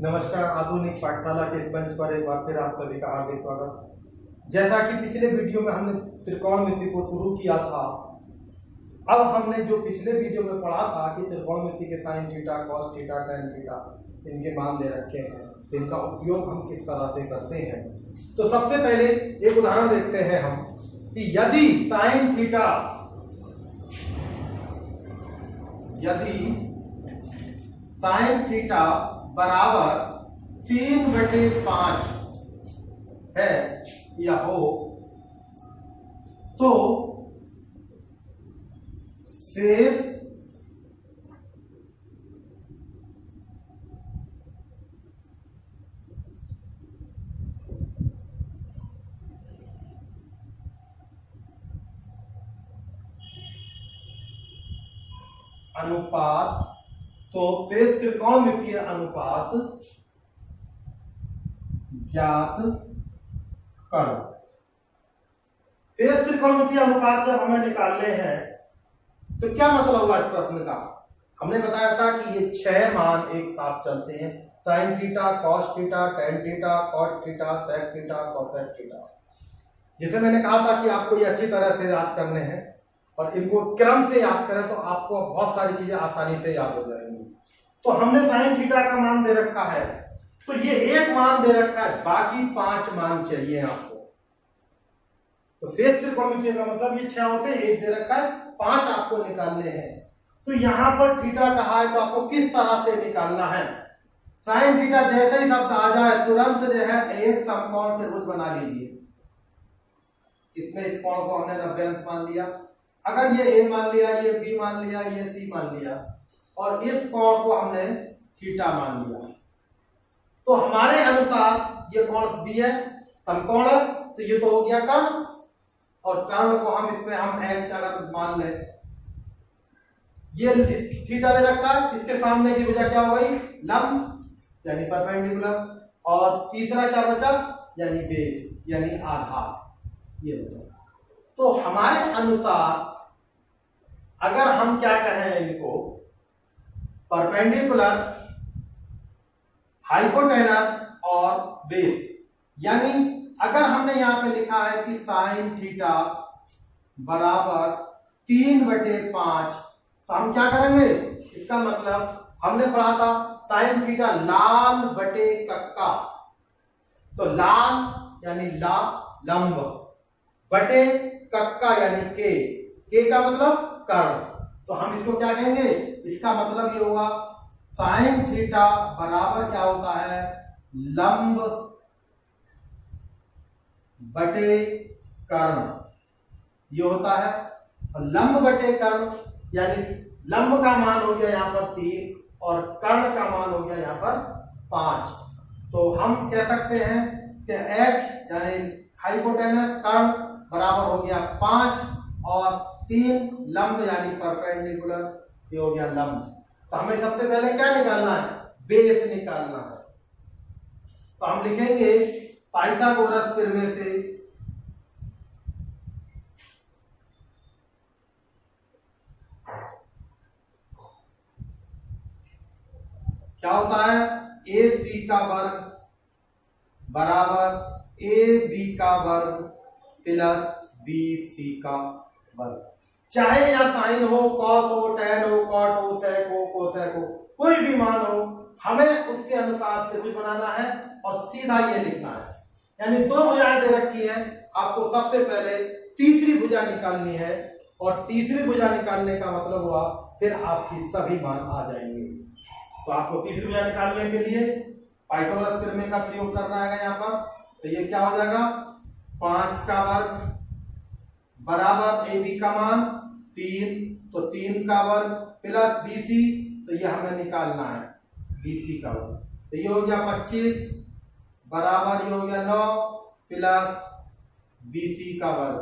नमस्कार। आधुनिक पाठशाला के इस मंच पर एक बार फिर आप सभी का हार्दिक स्वागत। जैसा कि पिछले वीडियो में हमने त्रिकोणमिति को शुरू किया था, अब हमने जो पिछले वीडियो में पढ़ा था कि त्रिकोणमिति के sign theta, cos theta, tan theta इनके मान दे रखे हैं, तो इनका उपयोग हम किस तरह से करते हैं। तो सबसे पहले एक उदाहरण देखते हैं हम कि यदि साइन थीटा बराबर 3/5 है या हो तो शेष अनुपात, तो शेष त्रिकोणमितीय अनुपात ज्ञात करो। शेष त्रिकोणमितीय अनुपात जब हमें निकालने हैं तो क्या मतलब होगा इस प्रश्न का। हमने बताया था कि ये 6 मान एक साथ चलते हैं, sine theta, cos theta, tan theta, cot theta, sec theta, cosec theta. जिसे मैंने कहा था कि आपको ये अच्छी तरह से याद करने हैं और इनको क्रम से याद करें तो आपको बहुत सारी चीजें आसानी से याद हो जाएंगी। तो हमने साइन थीटा का मान दे रखा है, तो ये एक मान दे रखा है, बाकी 5 मान चाहिए आपको। तो शेष त्रिकोणमितीय का मतलब ये 6 होते हैं, एक दे रखा है, 5 आपको निकालने हैं। तो यहां पर थीटा कहा है, तो आपको किस तरह से निकालना है। साइन थीटा जैसे ही शब्द आ जाए तुरंत जो है एक समकोण त्रिभुज बना लीजिए। इसमें इस कोण को हमने 90 अंश मान लिया, अगर ये ए मान लिया, ये बी मान लिया, ये सी मान लिया और इस कोण को हमने थीटा मान लिया, तो हमारे अनुसार ये कोण बी है, समकोण है, तो ये तो हो गया कर्ण। और कर्ण को हम इसमें हम एच अगर मान ले, ये थीटा ले रखा है, इसके सामने की भुजा क्या हो गई, लंब यानी परपेंडिकुलर। और तीसरा क्या बचा, यानी बेस यानी आधार, ये बचा। तो हमारे अनुसार अगर हम क्या कहें इनको, परपेंडिकुलर, हाइपोटेनस और बेस, यानी अगर हमने यहां पे लिखा है कि साइन थीटा बराबर 3/5, तो हम क्या करेंगे, इसका मतलब हमने पढ़ा था साइन थीटा लाल बटे कक्का, तो लाल यानी ला लंब बटे कक्का यानी के का मतलब कर्ण, तो हम इसको क्या कहेंगे, इसका मतलब ये होगा साइन थीटा बराबर क्या होता है, लंब बटे कर्ण, ये होता है। और लंब बटे कर्ण यानी लंब का मान हो गया यहां पर 3 और कर्ण का मान हो गया यहां पर 5। तो हम कह सकते हैं कि h यानी हाइपोटेनस कर्ण बराबर हो गया 5 और 3 लंब यानी परपेंडिकुलर, ये हो गया लंब। तो हमें सबसे पहले क्या निकालना है, बेस निकालना है। तो हम लिखेंगे पाइथागोरस प्रमेय से क्या होता है, ए सी का वर्ग बराबर ए बी का वर्ग प्लस बी सी का वर्ग। चाहे या साइन हो, कॉस हो, टैन हो, कॉट हो, सेक हो, कोसेक हो, कोई भी मान हो, हमें उसके अनुसार त्रिभुज बनाना है और सीधा ये लिखना है। यानी 2 भुजाएं दे रखी हैं, आपको सबसे पहले तीसरी भुजा निकालनी है और तीसरी भुजा निकालने का मतलब हुआ फिर आपकी सभी मान आ जाएंगे। तो आपको तीसरी भुजा निकालने के लिए पाइथागोरस प्रमेय का प्रयोग करना है यहाँ पर। तो ये क्या हो जाएगा, 5 का वर्ग बराबर ए बी का मान 3, तो 3 का वर्ग प्लस BC, तो ये हमें निकालना है BC का वर्ग। तो ये हो गया 25 बराबर ये हो गया 9 प्लस BC का वर्ग।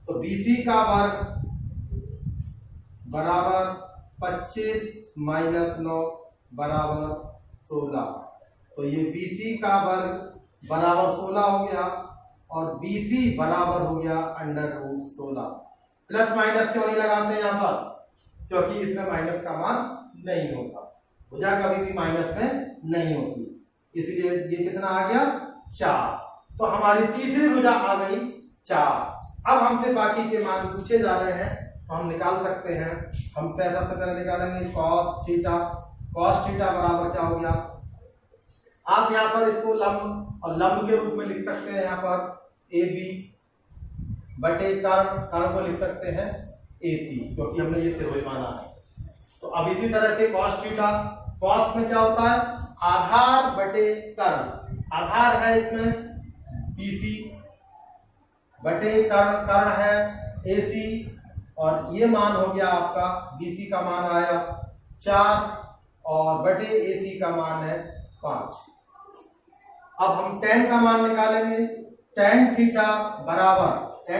तो BC का वर्ग बराबर 25 माइनस 9 बराबर 16। तो ये BC का वर्ग बराबर 16 हो गया और BC बराबर हो गया √16। प्लस माइनस क्यों नहीं लगाते यहाँ पर, क्योंकि इसमें माइनस का मान नहीं होता, भुजा कभी भी माइनस में नहीं होती। इसलिए ये कितना आ गया 4। तो हमारी तीसरी भुजा आ गई 4। अब हमसे बाकी के मान पूछे जा रहे हैं तो हम निकाल सकते हैं। हम सबसे पहले निकालेंगे cos थीटा। cos थीटा बराबर क्या हो गया, आप यहाँ पर इसको लंब और लंब के रूप में लिख सकते हैं। यहाँ पर ए बी बटे कर्ण को लिख सकते हैं AC, क्योंकि हमने ये त्रिभुज माना है। तो अब इसी तरह से cos थीटा, cos में क्या होता है आधार बटे कर्ण, आधार है इसमें BC बटे कर्ण है AC, और ये मान हो गया आपका BC का मान आया 4 और बटे AC का मान है 5। अब हम tan का मान निकालेंगे। tan थीटा बराबर क्या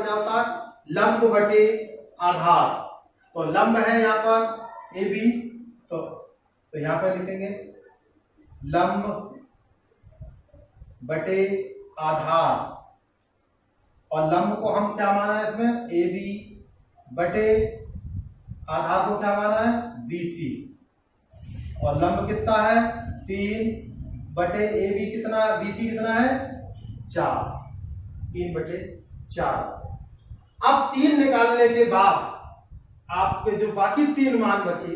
होता है लंब बटे आधार। तो लंब है यहाँ पर AB, तो यहाँ पर लिखेंगे लंब बटे आधार, और लंब को हम क्या माना है इसमें AB बटे आधार को क्या माना है BC, और लंब कितना है 3 बटे AB कितना, BC कितना है 4, 3 बटे 4। अब 3 निकालने के बाद आपके जो बाकी 3 मान बचे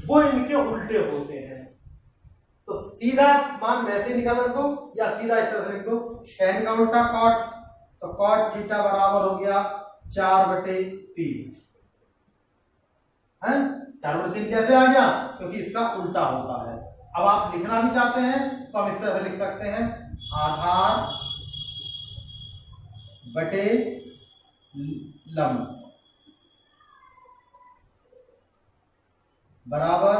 वो इनके उल्टे होते हैं। तो सीधा मान वैसे निकाल दो या सीधा इस तरह से लिख दो tan का उल्टा cot, तो cot थीटा बराबर हो गया 4/3 है। 4/3 कैसे आ गया, क्योंकि इसका उल्टा होता है। अब आप लिखना भी चाहते हैं तो हम इस तरह से लिख सकते हैं आधार बटे लंब बराबर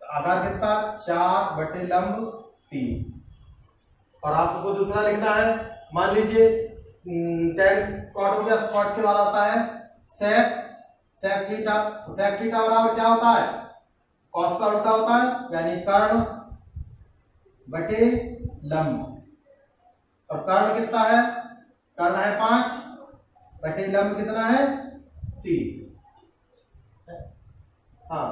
आधार कितना 4 बटे लंब 3। और आपको दूसरा लिखना है, मान लीजिए tan cot हो गया, cot के बाद आता है sec थीटा। तो sec थीटा बराबर क्या होता है cos का उल्टा होता है, यानी कर्ण बटे लंब, और कर्ण कितना है, कर्ण है 5 बटे लंब कितना है 3। हाँ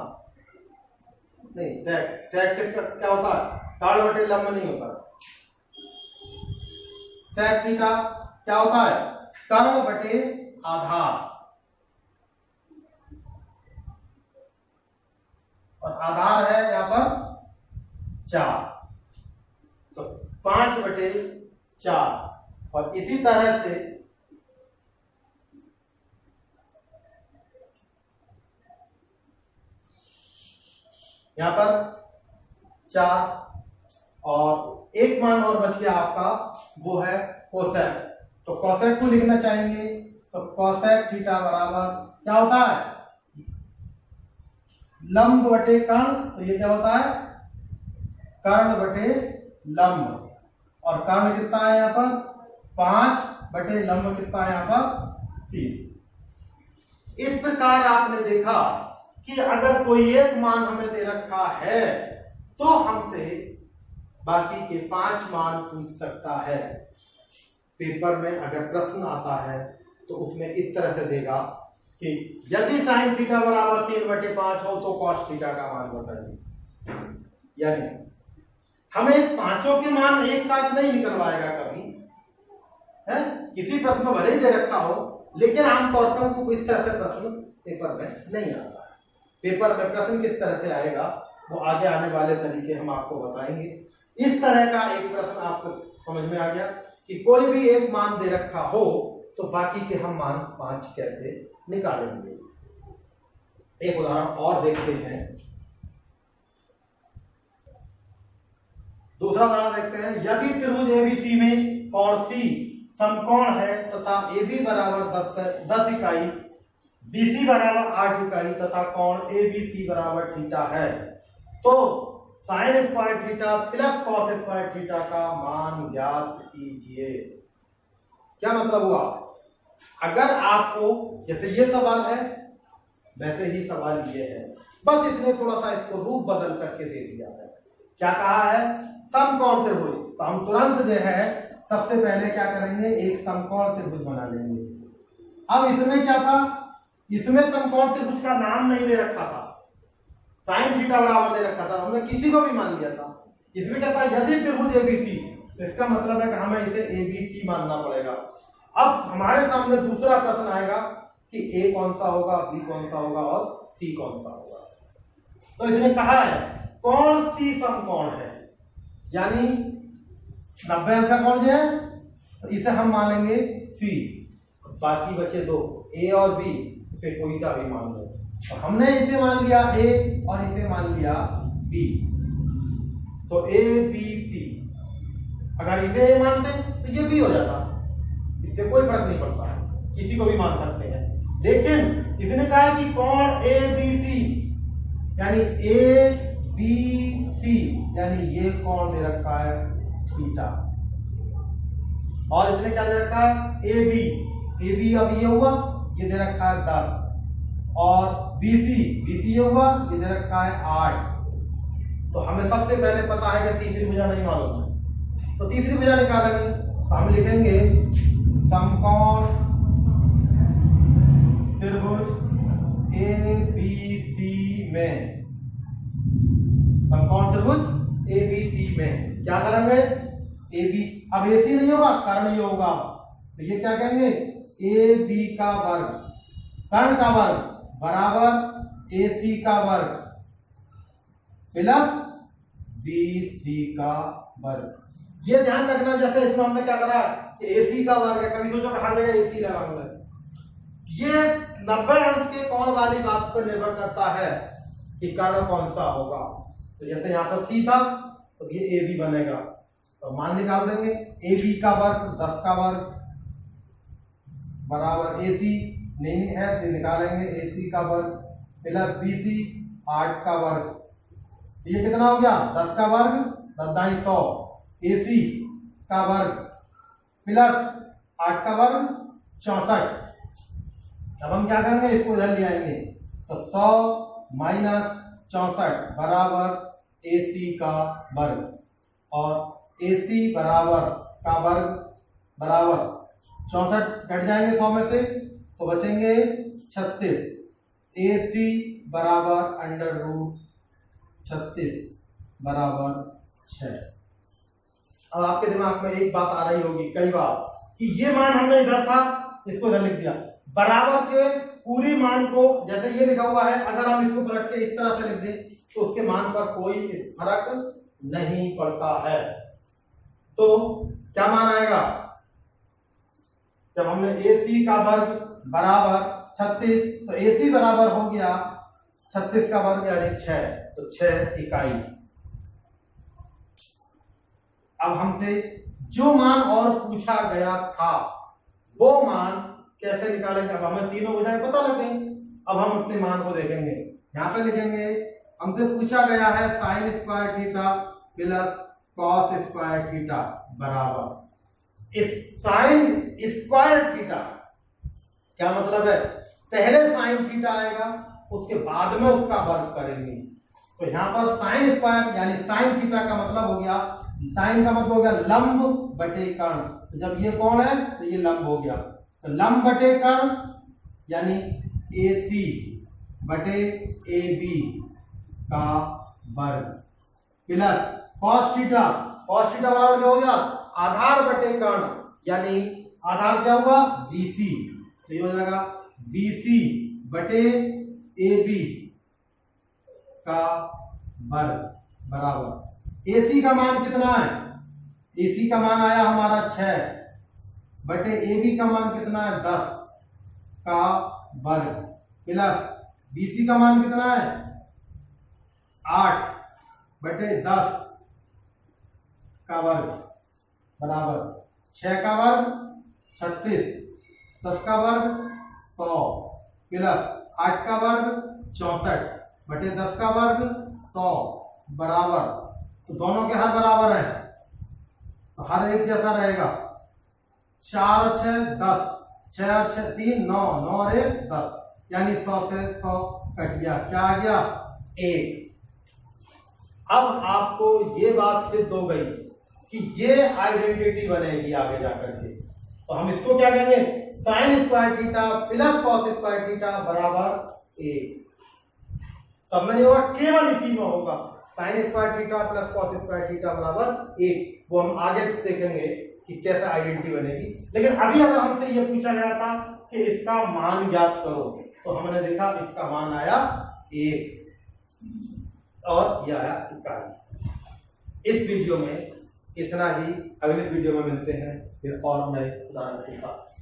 नहीं, sec किसका क्या होता है कर्ण बटे लंब नहीं होता। sec थीटा क्या होता है कर्ण बटे आधार, और आधार है यहाँ पर 4, तो 5/4। और इसी तरह से यहां पर 4, और एक मान और बच गया आपका, वो है कोसेक। तो कोसेक को लिखना चाहेंगे तो कोसेक थीटा बराबर क्या होता है लंब बटे कर्ण। तो ये क्या होता है कर्ण बटे लंब, और कर्ण कितना है यहाँ पर 5 बटे लंब कितना है यहाँ पर 3। इस प्रकार आपने देखा कि अगर कोई एक मान हमें दे रखा है तो हमसे बाकी के 5 मान पूछ सकता है। पेपर में अगर प्रश्न आता है तो उसमें इस तरह से देगा कि यदि साइन थीटा बराबर 3/5 हो तो कॉस थीटा का मान बताइए। यानी हमें पांचों के मान एक साथ नहीं निकलवाएगा कभी है, किसी प्रश्न में भले ही दे रखा हो, लेकिन आमतौर पर उनको इस तरह से प्रश्न पेपर में नहीं आता है। पेपर में प्रश्न किस तरह से आएगा वो आगे आने वाले तरीके हम आपको बताएंगे। इस तरह का एक प्रश्न आपको समझ में आ गया कि कोई भी एक मान दे रखा हो तो बाकी के हम मान 5 कैसे निकालेंगे। एक उदाहरण और देखते हैं, दूसरा उदाहरण देखते हैं। यदि त्रिभुज ABC में कोण C समकोण है तथा AB बराबर 10 इकाई, BC बराबर 8 इकाई तथा कोण ABC बराबर थीटा है, तो sine square theta plus cos square theta का मान ज्ञात कीजिए। क्या मतलब हुआ, अगर आपको जैसे ये सवाल है वैसे ही सवाल ये है, बस इसने थोड़ा सा इसको रूप बदल करके दे दिया है। क्या कहा है समकोण त्रिभुज, तो हम तुरंत जो है सबसे पहले क्या करेंगे एक समकोण त्रिभुज बना लेंगे। अब इसमें क्या था, इसमें समकोण त्रिभुज का नाम नहीं दे रखा था, साइन थीटा बराबर दे रखा था, हमने किसी को भी मान लिया था। इसमें कहता है यदि त्रिभुज एबीसी, तो इसका मतलब है कि हमें इसे एबीसी मानना पड़ेगा। अब हमारे सामने दूसरा प्रश्न आएगा कि ए कौन सा होगा, बी कौन सा होगा और सी कौन सा होगा। तो इसने कहा है कौन सी समकोण है, यानी 90 अंश का कोण जो है तो इसे हम मानेंगे सी, बाकी बचे दो ए और बी, इसे कोई सा भी मान लो। तो हमने इसे मान लिया ए और इसे मान लिया बी, तो ए बी सी। अगर इसे ए मानते तो ये बी हो जाता, इससे कोई फर्क नहीं पड़ता, किसी को भी मान सकते हैं। लेकिन इसने कहा कि कोण ए बी सी, यानी ए बी सी, यानी ये कोण दे रखा है थीटा, और इसने क्या दे रखा है ए बी, अब ये हुआ, ये दे रखा है 10, और BC ये हुआ, ये दे रखा है 8। तो हमें सबसे पहले पता है कि तीसरी भुजा नहीं मालूम है, तो तीसरी भुजा निकालेंगे। तो हम लिखेंगे समकोण त्रिभुज ABC में, समकोण त्रिभुज ABC में क्या करेंगे, AB, अब AC नहीं होगा कारण ये होगा, तो ये क्या कहेंगे AB का वर्ग, कर्ण का वर्ग बराबर AC का वर्ग प्लस BC का वर्ग। ये ध्यान रखना, जैसे इसमें हमने क्या करा कि AC का वर्ग है, कभी सोचो हर जगह AC लगाऊंगा, ये 90 अंश के कोण वाली बात पर निर्भर करता है कि कर्ण कौन सा होगा। तो जैसे यहां पर C था तो ये AB बनेगा, तो मान निकाल देंगे AB का वर्ग 10 का वर्ग बराबर AC, नहीं है तो निकालेंगे AC का वर्ग प्लस BC 8 का वर्ग। तो ये कितना हो गया 10 का वर्ग 10 AC का वर्ग प्लस 8 का वर्ग 64। अब हम क्या करेंगे, इसको इधर ले आएंगे, तो 100 माइनस 64 बराबर AC का वर्ग, और AC बराबर का वर्ग बराबर 64 कट जाएंगे 100 में से तो बचेंगे 36। AC बराबर अंडर रूट 36 बराबर 6। अब आपके दिमाग में एक बात आ रही होगी कई बार कि ये मान हमने इधर था, इसको इधर लिख दिया, बराबर के पूरी मान को जैसे ये लिखा हुआ है, अगर हम इसको पलट के इस तरह से लिख दें तो उसके मान पर कोई फर्क नहीं पड़ता है। तो क्या मान आएगा, जब हमने AC का वर्ग बराबर 36, तो AC बराबर हो गया 36 का वर्ग यानी 6, तो 6 इकाई। अब हमसे जो मान और पूछा गया था वो मान कैसे निकालेंगे, अब हमें तीनों भुजाएं पता लग गई। अब हम अपने मान को देखेंगे, यहां पे लिखेंगे हमसे पूछा गया है sine square theta plus cos square theta बराबर इस साइन स्क्वायर थीटा, क्या मतलब है, पहले साइन थीटा आएगा उसके बाद में उसका वर्ग करेंगे। तो यहां पर साइन स्क्वायर यानी साइन थीटा का मतलब हो गया, साइन का मतलब हो गया लंब बटे कर्ण, तो जब ये कोण है तो ये लंब हो गया, तो लंब बटे कर्ण यानी AC बटे AB का वर्ग प्लस कॉस थीटा बराबर क्या हो गया, आधार बटे कर्ण यानी आधार क्या हुआ BC, तो ये हो जाएगा BC बटे AB का वर्ग बराबर AC का मान कितना है, AC का मान आया हमारा 6 बटे AB का मान कितना है 10 का वर्ग प्लस BC का मान कितना है 8 बटे 10 का वर्ग बराबर 6 का वर्ग 36, 10 का वर्ग 100 प्लस 8 का वर्ग 64 बटे 10 का वर्ग 100 बराबर, तो दोनों के हर बराबर है तो हर एक जैसा रहेगा, 4 और 6 10, 6 और 6 3 9, 9 और 1 10, यानी 100 से 100 कट गया, क्या आ गया 1। अब आपको ये बात सिद्ध हो गई कि ये आइडेंटिटी बनेगी आगे जाकर के, तो हम इसको क्या कहेंगे, sine square theta plus cos square theta बराबर 1। सब में नहीं होगा, केवल इसी में होगा। Sine square theta plus cos square theta बराबर 1। वो हम आगे देखेंगे कि कैसे आइडेंटिटी बनेगी। लेकिन अभी अगर हमसे ये पूछा गया था कि इसका मान ज्ञात करो, तो हमने देखा इसका मान आया 1 और यह आया इकाई। इस वीडियो में इतना ही, अगले वीडियो में मिलते हैं फिर और नए उदाहरण के साथ।